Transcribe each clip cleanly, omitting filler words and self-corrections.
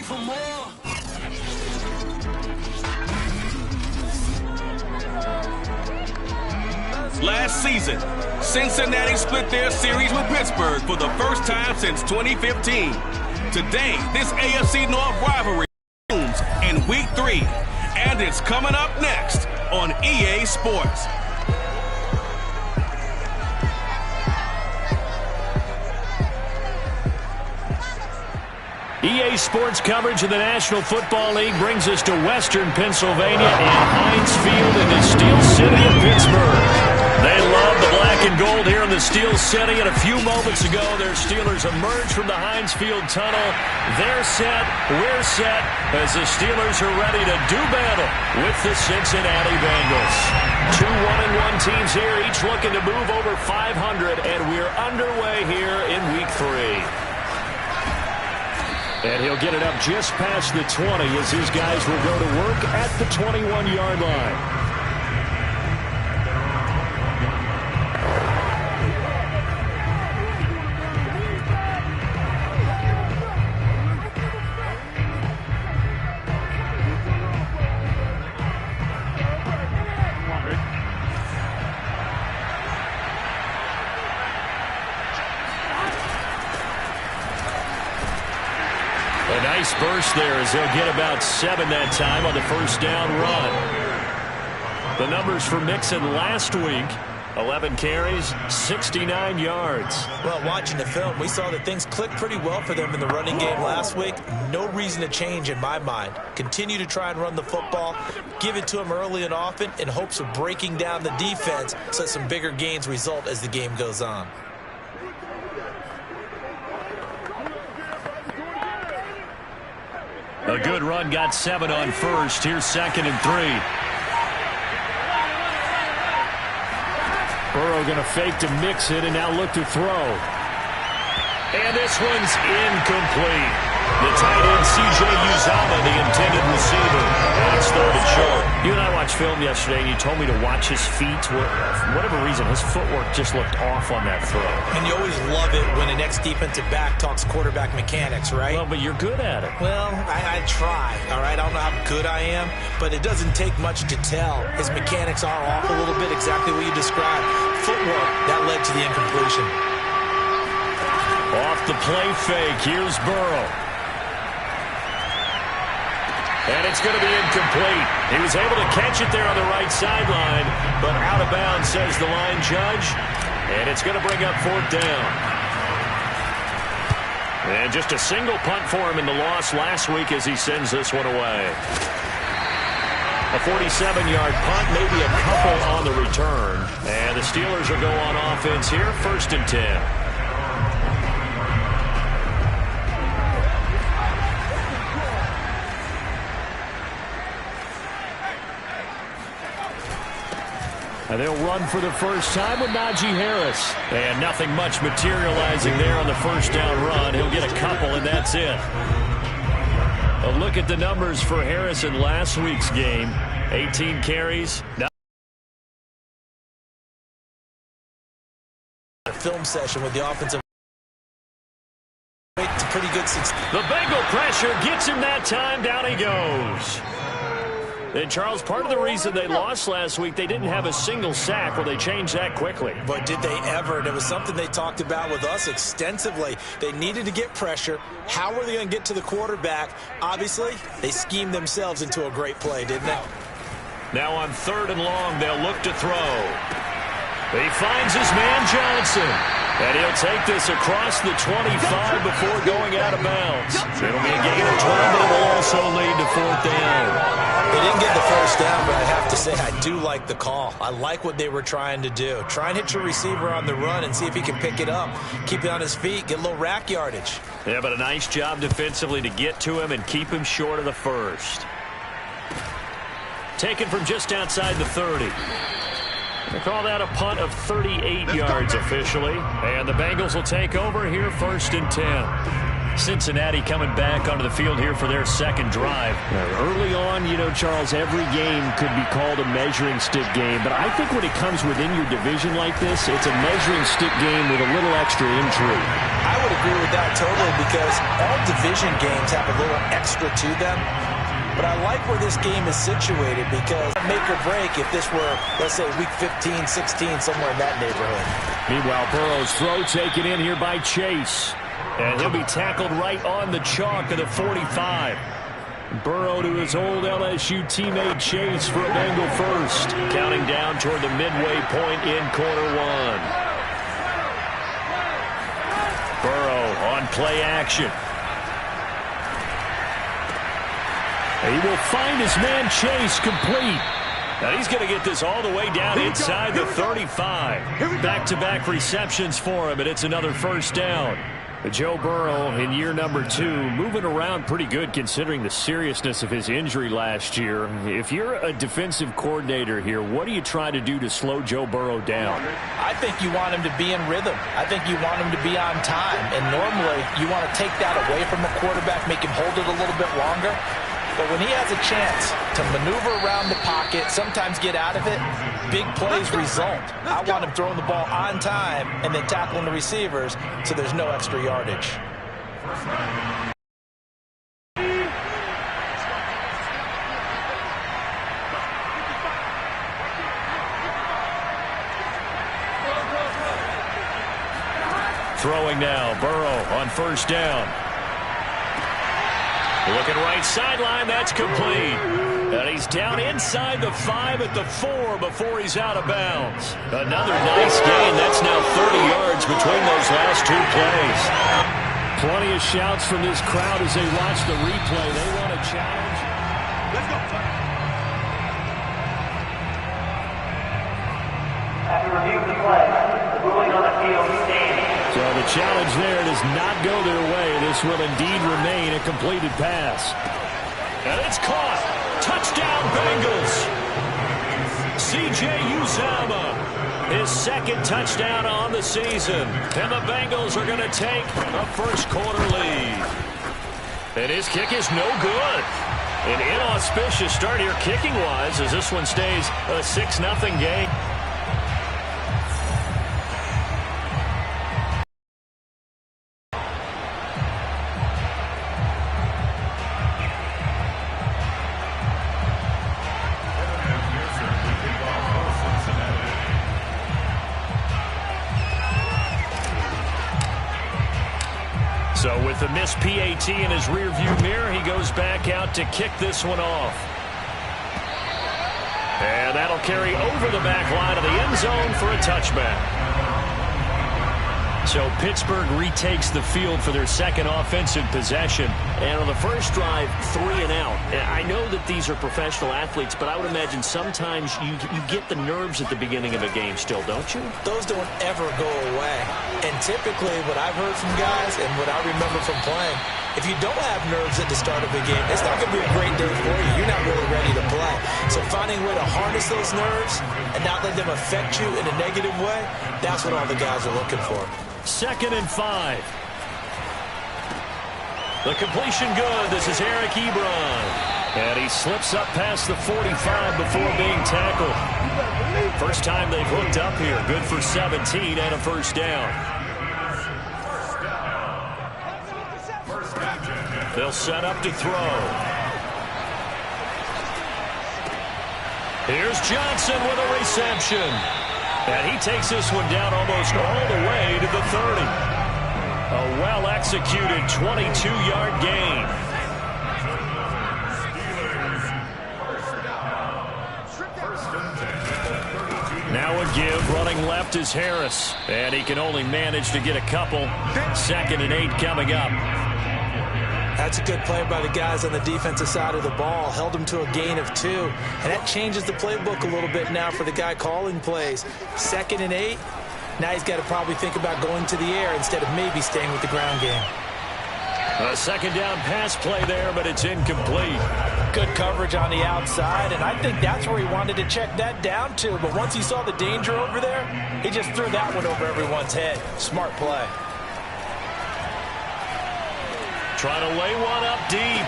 ready for more? Last season, Cincinnati split their series with Pittsburgh for the first time since 2015. Today, this AFC North rivalry resumes in Week 3, and it's coming up next on EA Sports. EA Sports coverage of the National Football League brings us to Western Pennsylvania and Heinz Field in the Steel City of Pittsburgh. They love the black and gold here in the Steel City, and a few moments ago, their Steelers emerged from the Heinz Field tunnel. They're set, we're set, as the Steelers are ready to do battle with the Cincinnati Bengals. Two 1-1 teams here, each looking to move over 500, and we're underway here in Week 3. And he'll get it up just past the 20 as his guys will go to work at the 21-yard line. A nice burst there as they'll get about 7 that time on the first down run. The numbers for Mixon last week, 11 carries, 69 yards. Well, watching the film, we saw that things clicked pretty well for them in the running game last week. No reason to change in my mind. Continue to try and run the football, give it to them early and often in hopes of breaking down the defense so that some bigger gains result as the game goes on. A good run, got 7 on first. Here's 2nd and 3. Burrow going to fake to mix it and now look to throw. And this one's incomplete. The tight end, C.J. Uzomah, the intended receiver. And it's 3rd and short. You and I watched film yesterday, and you told me to watch his feet. For whatever reason, his footwork just looked off on that throw. And you always love it when an ex-defensive back talks quarterback mechanics, right? Well, but you're good at it. Well, I try, all right? I don't know how good I am, but it doesn't take much to tell. His mechanics are off a little bit, exactly what you described. Footwork, that led to the incompletion. Off the play fake, here's Burrow. And it's going to be incomplete. He was able to catch it there on the right sideline, but out of bounds, says the line judge. And it's going to bring up 4th down. And just a single punt for him in the loss last week as he sends this one away. A 47-yard punt, maybe a couple on the return. And the Steelers will go on offense here, 1st and 10. And they'll run for the first time with Najee Harris. And nothing much materializing there on the first down run. He'll get a couple, and that's it. A look at the numbers for Harris in last week's game. 18 carries. A film session with the offensive. Pretty good success. The Bengal pressure gets him that time. Down he goes. And, Charles, part of the reason they lost last week, they didn't have a single sack. Well, they changed that quickly. But did they ever? And it was something they talked about with us extensively. They needed to get pressure. How were they going to get to the quarterback? Obviously, they schemed themselves into a great play, didn't they? Now on 3rd and long, they'll look to throw. He finds his man Johnson. And he'll take this across the 25 before going out of bounds. It'll be a gain of 12, but it will also lead to 4th down. They didn't get the first down, but I have to say I do like the call. I like what they were trying to do. Try and hit your receiver on the run and see if he can pick it up. Keep it on his feet, get a little rack yardage. Yeah, but a nice job defensively to get to him and keep him short of the first. Taken from just outside the 30. They call that a punt of 38 yards officially. And the Bengals will take over here 1st and 10. Cincinnati coming back onto the field here for their second drive. Early on, you know, Charles, every game could be called a measuring stick game. But I think when it comes within your division like this, it's a measuring stick game with a little extra intrigue. I would agree with that totally because all division games have a little extra to them. But I like where this game is situated because make or break if this were, let's say, week 15, 16, somewhere in that neighborhood. Meanwhile, Burrow's throw taken in here by Chase. And he'll be tackled right on the chalk of the 45. Burrow to his old LSU teammate Chase for a Bengal first. Counting down toward the midway point in quarter one. Burrow on play action. He will find his man Chase complete. Now he's going to get this all the way down inside the 35. Back-to-back receptions for him, and it's another first down. Joe Burrow in year number 2, moving around pretty good considering the seriousness of his injury last year. If you're a defensive coordinator here, what do you try to do to slow Joe Burrow down? I think you want him to be in rhythm. I think you want him to be on time. And normally you want to take that away from a quarterback, make him hold it a little bit longer. But when he has a chance to maneuver around the pocket, sometimes get out of it, big plays result. I want him throwing the ball on time and then tackling the receivers so there's no extra yardage. Throwing now, Burrow on first down. Looking right sideline, that's complete. And he's down inside the 5 at the 4 before he's out of bounds. Another nice gain. That's now 30 yards between those last 2 plays. Plenty of shouts from this crowd as they watch the replay. They want a challenge. Let's go. After review of the play, the ruling on the field stands. So the challenge there does not go their way. This will indeed remain a completed pass. And it's caught. Touchdown, Bengals. C.J. Uzomah, his second touchdown on the season. And the Bengals are going to take a first-quarter lead. And his kick is no good. An inauspicious start here kicking-wise as this one stays a 6-0 game. So with the missed PAT in his rearview mirror, he goes back out to kick this one off. And that'll carry over the back line of the end zone for a touchback. So Pittsburgh retakes the field for their second offensive possession. And on the first drive, 3 and out. I know that these are professional athletes, but I would imagine sometimes you get the nerves at the beginning of a game still, don't you? Those don't ever go away. And typically what I've heard from guys and what I remember from playing, if you don't have nerves at the start of a game, it's not going to be a great day for you. You're not really ready to play. So finding a way to harness those nerves and not let them affect you in a negative way, that's what all the guys are looking for. 2nd and 5. The completion good. This is Eric Ebron. And he slips up past the 45 before being tackled. First time they've hooked up here. Good for 17 and a first down. They'll set up to throw. Here's Johnson with a reception. And he takes this one down almost all the way to the 30. A well-executed 22-yard gain. Now a give, running left is Harris. And he can only manage to get a couple. 2nd and 8 coming up. That's a good play by the guys on the defensive side of the ball. Held him to a gain of 2. And that changes the playbook a little bit now for the guy calling plays. 2nd and 8. Now he's got to probably think about going to the air instead of maybe staying with the ground game. A second down pass play there, but it's incomplete. Good coverage on the outside, and I think that's where he wanted to check that down to. But once he saw the danger over there, he just threw that one over everyone's head. Smart play. try to lay one up deep.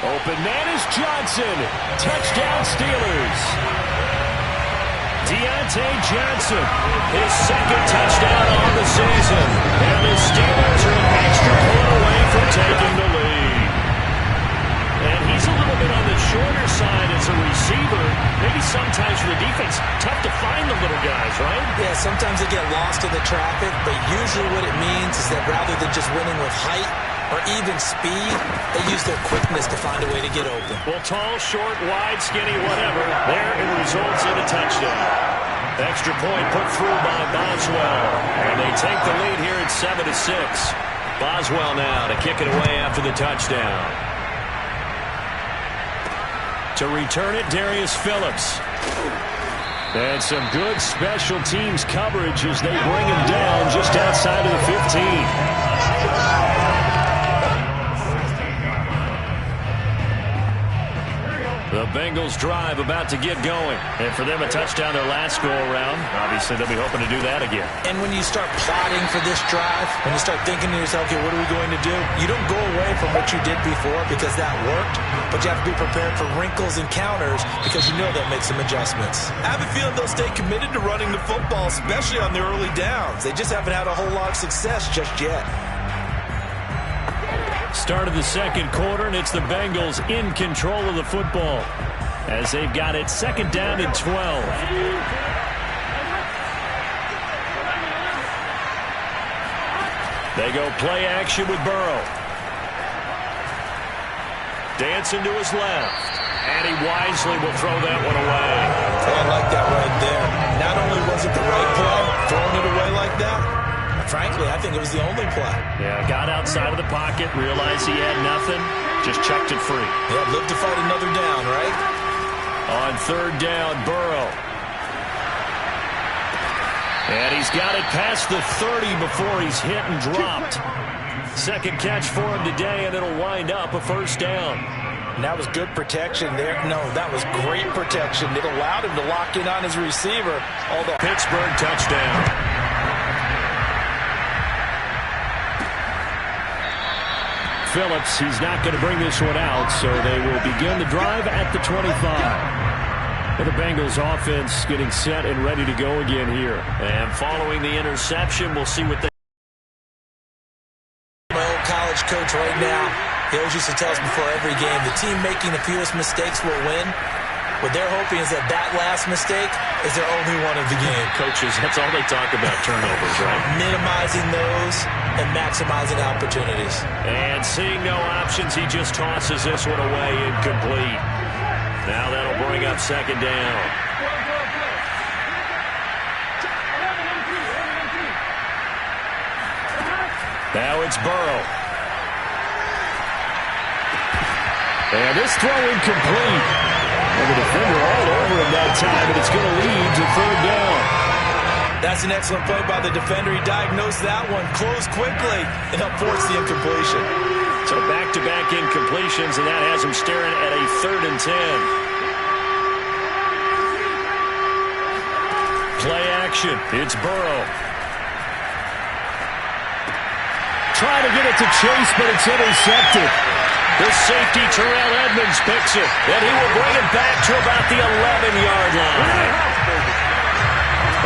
Open man is Johnson. Touchdown Steelers. Deontay Johnson, his second touchdown on the season. And the Steelers are an extra point away from taking the lead. And he's a little bit on the shorter side as a receiver. Maybe sometimes for the defense, tough to find the little guys, right? Yeah, sometimes they get lost in the traffic, but usually what it means is that rather than just winning with height or even speed, they use their quickness to find a way to get open. Well, tall, short, wide, skinny, whatever, there it results in a touchdown. Extra point put through by Boswell. And they take the lead here at 7-6. Boswell now to kick it away after the touchdown. To return it, Darius Phillips. And some good special teams coverage as they bring him down just outside of the 15. The Bengals drive about to get going. And for them, a touchdown their last go-around. Obviously, they'll be hoping to do that again. And when you start plotting for this drive, when you start thinking to yourself, okay, what are we going to do? You don't go away from what you did before because that worked, but you have to be prepared for wrinkles and counters because you know they'll make some adjustments. I have a feeling they'll stay committed to running the football, especially on the early downs. They just haven't had a whole lot of success just yet. Start of the second quarter, and it's the Bengals in control of the football as they've got it second down and 12. They go play action with Burrow. Dancing to his left, and he wisely will throw that one away. I like that right there. Not only was it the right play, throwing it away like that, frankly, I think it was the only play. Yeah, got outside of the pocket, realized he had nothing, just chucked it free. Yeah, live to fight another down, right? On third down, Burrow. And he's got it past the 30 before he's hit and dropped. Second catch for him today, and it'll wind up a first down. And that was good protection there. No, that was great protection. It allowed him to lock in on his receiver. Although Pittsburgh touchdown. Phillips, he's not going to bring this one out, so they will begin the drive at the 25. And the Bengals offense getting set and ready to go again here. And following the interception, we'll see what they... My old college coach right now, he always used to tell us before every game, the team making the fewest mistakes will win. What they're hoping is that last mistake is their only one of the game. Coaches, that's all they talk about, turnovers, right? Minimizing those and maximizing opportunities. And seeing no options, he just tosses this one away incomplete. Now that'll bring up second down. Now it's Burrow. And this throw incomplete. And the defender all over him that time, and it's going to lead to third down. That's an excellent play by the defender. He diagnosed that one, closed quickly, and helped force the incompletion. So back-to-back incompletions, and that has him staring at a 3rd and 10. Play action. It's Burrow. Trying to get it to Chase, but it's intercepted. The safety, Terrell Edmonds, picks it, and he will bring it back to about the 11-yard line.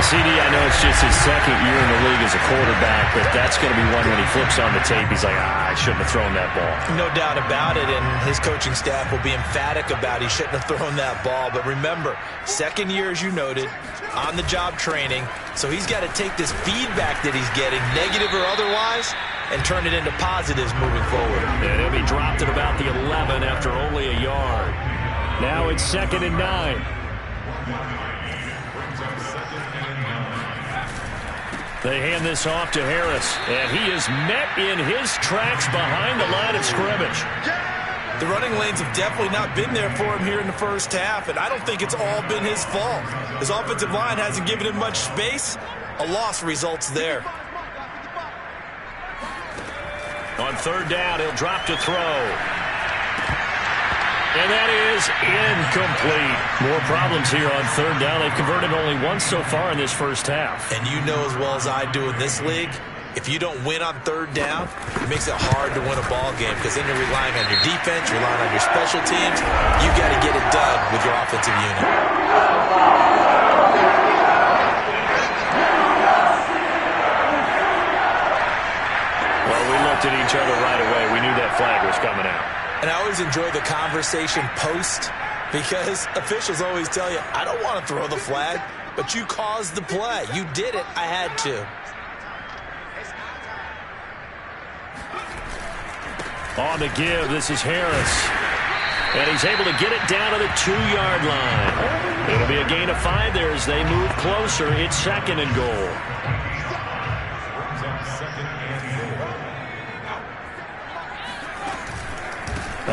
CD, I know it's just his second year in the league as a quarterback, but that's going to be one when he flips on the tape. He's like, I shouldn't have thrown that ball. No doubt about it, and his coaching staff will be emphatic about he shouldn't have thrown that ball. But remember, second year, as you noted, on-the-job training, so he's got to take this feedback that he's getting, negative or otherwise, and turn it into positives moving forward. And he'll be dropped at about the 11 after only a yard. Now it's 2nd and 9. They hand this off to Harris, and he is met in his tracks behind the line of scrimmage. The running lanes have definitely not been there for him here in the first half, and I don't think it's all been his fault. His offensive line hasn't given him much space. A loss results there. On third down, he'll drop to throw. And that is incomplete. More problems here on third down. They've converted only once so far in this first half. And you know as well as I do in this league, If you don't win on third down, it makes it hard to win a ball game because then you're relying on your defense, you're relying on your special teams. You've got to get it done with your offensive unit. Well, we looked at each other right away. We knew that flag was coming out. And I always enjoy the conversation post because officials always tell you, I don't want to throw the flag, but you caused the play. You did it. I had to. On the give, this is Harris. And he's able to get it down to the 2-yard line. It'll be a gain of 5 there as they move closer. It's 2nd and goal.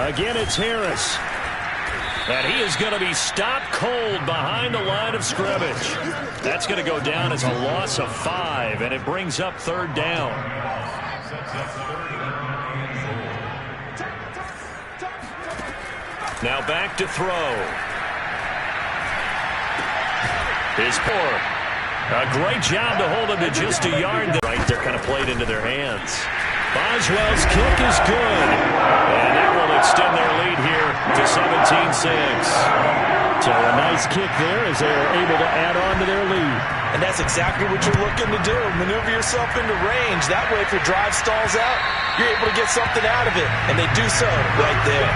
Again, it's Harris. And he is going to be stopped cold behind the line of scrimmage. That's going to go down as a loss of 5, and it brings up 3rd down. Now back to throw. Is poor. A great job to hold him to just a yard. Right there, kind of played into their hands. Boswell's kick is good. And that will extend their lead here to 17-6. So a nice kick there as they're able to add on to their lead. And that's exactly what you're looking to do. Maneuver yourself into range. That way, if your drive stalls out, you're able to get something out of it. And they do so right there.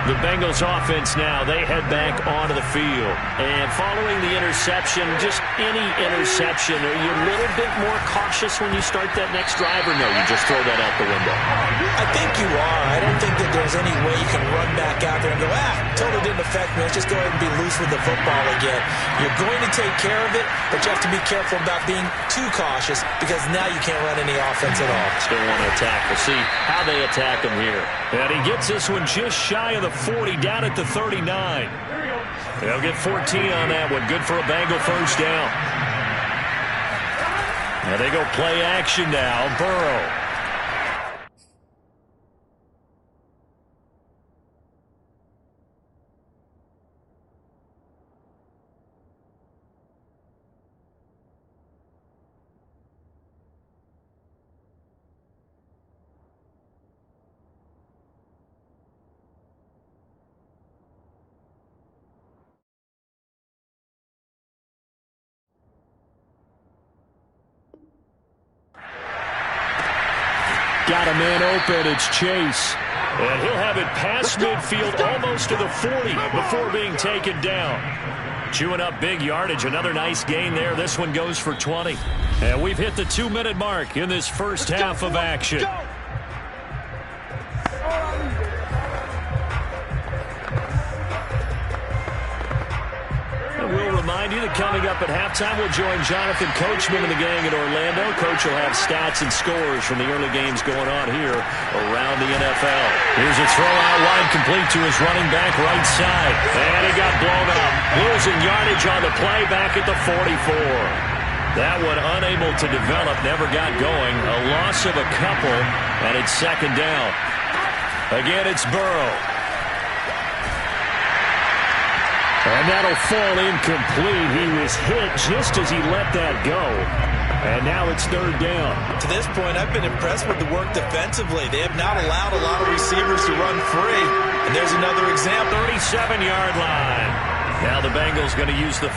The Bengals offense now, they head back onto the field. And following the interception, just any interception, are you a little bit more cautious when you start that next drive, or no, you just throw that out the window? I think you are. I don't think that there's any way you can run back out there and go, totally didn't affect me. Let's just go ahead and be loose with the football again. You're going to take care of it, but you have to be careful about being too cautious because now you can't run any offense at all. Still want to attack. We'll see how they attack him here. And he gets this one just shy of the 40, down at the 39. They'll get 14 on that one. Good for a Bengal first down. Now they go play action now. Burrow. Got a man open. It's Chase. And he'll have it past midfield almost to the 40 before being taken down. Chewing up big yardage. Another nice gain there. This one goes for 20. And we've hit the 2-minute mark in this first half of action. We'll remind you that coming up at halftime, we'll join Jonathan Coachman and the gang in Orlando. Coach will have stats and scores from the early games going on here around the NFL. Here's a throw out wide, complete to his running back right side. And he got blown up. Losing yardage on the play back at the 44. That one unable to develop, never got going. A loss of a couple, and it's 2nd down. Again, it's Burrow. And that'll fall incomplete. He was hit just as he let that go. And now it's 3rd down. To this point, I've been impressed with the work defensively. They have not allowed a lot of receivers to run free. And there's another example. 37-yard line. Now the Bengals going to use the first.